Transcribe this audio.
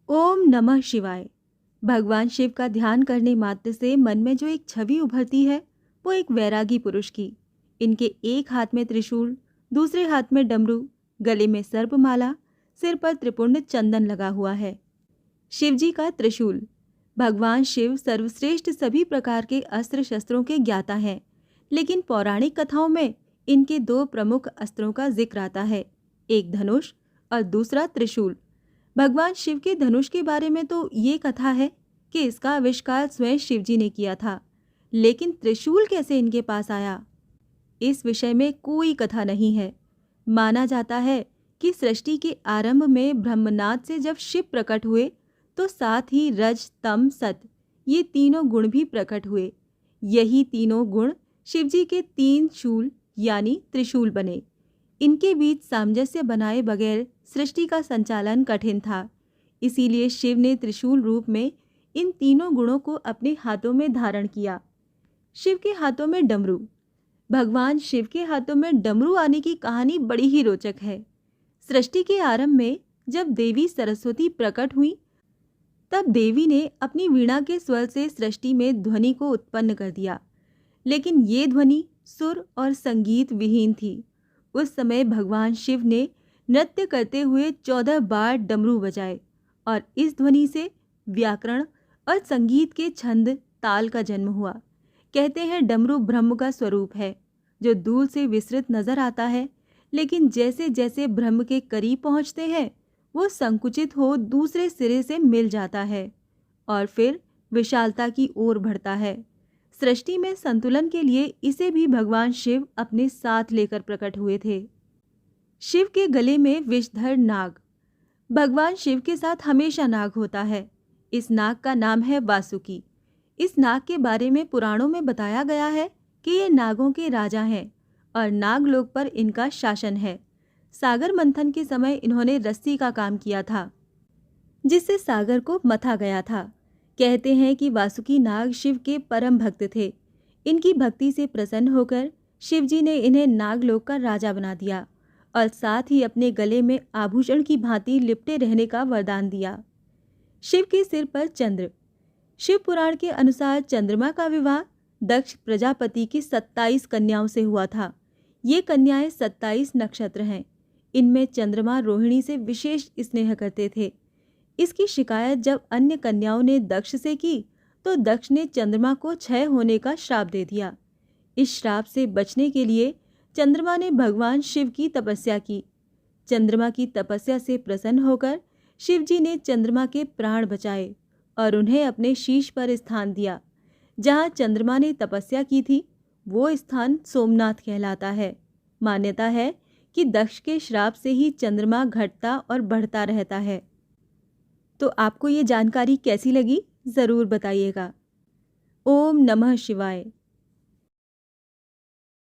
ओम नमः शिवाय। भगवान शिव का ध्यान करने मात्र से मन में जो एक छवि उभरती है वो एक वैरागी पुरुष की। इनके एक हाथ में त्रिशूल, दूसरे हाथ में डमरू, गले में सर्पमाला, सिर पर त्रिपुंड चंदन लगा हुआ है। शिव जी का त्रिशूल। भगवान शिव सर्वश्रेष्ठ सभी प्रकार के अस्त्र शस्त्रों के ज्ञाता हैं, लेकिन पौराणिक कथाओं में इनके दो प्रमुख अस्त्रों का जिक्र आता है, एक धनुष और दूसरा त्रिशूल। भगवान शिव के धनुष के बारे में तो ये कथा है कि इसका आविष्कार स्वयं शिव जी ने किया था, लेकिन त्रिशूल कैसे इनके पास आया, इस विषय में कोई कथा नहीं है। माना जाता है कि सृष्टि के आरंभ में ब्रह्मनाद से जब शिव प्रकट हुए तो साथ ही रज, तम, सत ये तीनों गुण भी प्रकट हुए। यही तीनों गुण शिव जी के तीन शूल यानी त्रिशूल बने। इनके बीच सामंजस्य बनाए बगैर सृष्टि का संचालन कठिन था। इसीलिए शिव ने त्रिशूल रूप में इन तीनों गुणों को अपने हाथों में धारण किया। शिव के हाथों में डमरू। भगवान शिव के हाथों में डमरू आने की कहानी बड़ी ही रोचक है। सृष्टि के आरंभ में जब देवी सरस्वती प्रकट हुई, तब देवी ने अपनी वीणा के स्वर से सृष्टि में ध्वनि को उत्पन्न कर दिया, लेकिन ये ध्वनि सुर और संगीत विहीन थी। उस समय भगवान शिव ने नृत्य करते हुए 14 बार डमरू बजाए और इस ध्वनि से व्याकरण और संगीत के छंद ताल का जन्म हुआ। कहते हैं डमरू ब्रह्म का स्वरूप है, जो दूर से विस्तृत नजर आता है, लेकिन जैसे जैसे ब्रह्म के करीब पहुंचते हैं वो संकुचित हो दूसरे सिरे से मिल जाता है और फिर विशालता की ओर बढ़ता है। सृष्टि में संतुलन के लिए इसे भी भगवान शिव अपने साथ लेकर प्रकट हुए थे। शिव के गले में विषधर नाग। भगवान शिव के साथ हमेशा नाग होता है। इस नाग का नाम है वासुकी। इस नाग के बारे में पुराणों में बताया गया है कि ये नागों के राजा हैं और नागलोक पर इनका शासन है। सागर मंथन के समय इन्होंने रस्सी का काम किया था, जिससे सागर को मथा गया था। कहते हैं कि वासुकी नाग शिव के परम भक्त थे। इनकी भक्ति से प्रसन्न होकर शिव जी ने इन्हें नागलोक का राजा बना दिया और साथ ही अपने गले में आभूषण की भांति लिपटे रहने का वरदान दिया। शिव के सिर पर चंद्र। शिव पुराण के अनुसार चंद्रमा का विवाह दक्ष प्रजापति की 27 कन्याओं से हुआ था। ये कन्याएं 27 नक्षत्र हैं। इनमें चंद्रमा रोहिणी से विशेष स्नेह करते थे। इसकी शिकायत जब अन्य कन्याओं ने दक्ष से की तो दक्ष ने चंद्रमा को क्षय होने का श्राप दे दिया। इस श्राप से बचने के लिए चंद्रमा ने भगवान शिव की तपस्या की। चंद्रमा की तपस्या से प्रसन्न होकर शिव जी ने चंद्रमा के प्राण बचाए और उन्हें अपने शीश पर स्थान दिया। जहाँ चंद्रमा ने तपस्या की थी वो स्थान सोमनाथ कहलाता है। मान्यता है कि दक्ष के श्राप से ही चंद्रमा घटता और बढ़ता रहता है। तो आपको ये जानकारी कैसी लगी, ज़रूर बताइएगा। ओम नमः शिवाय।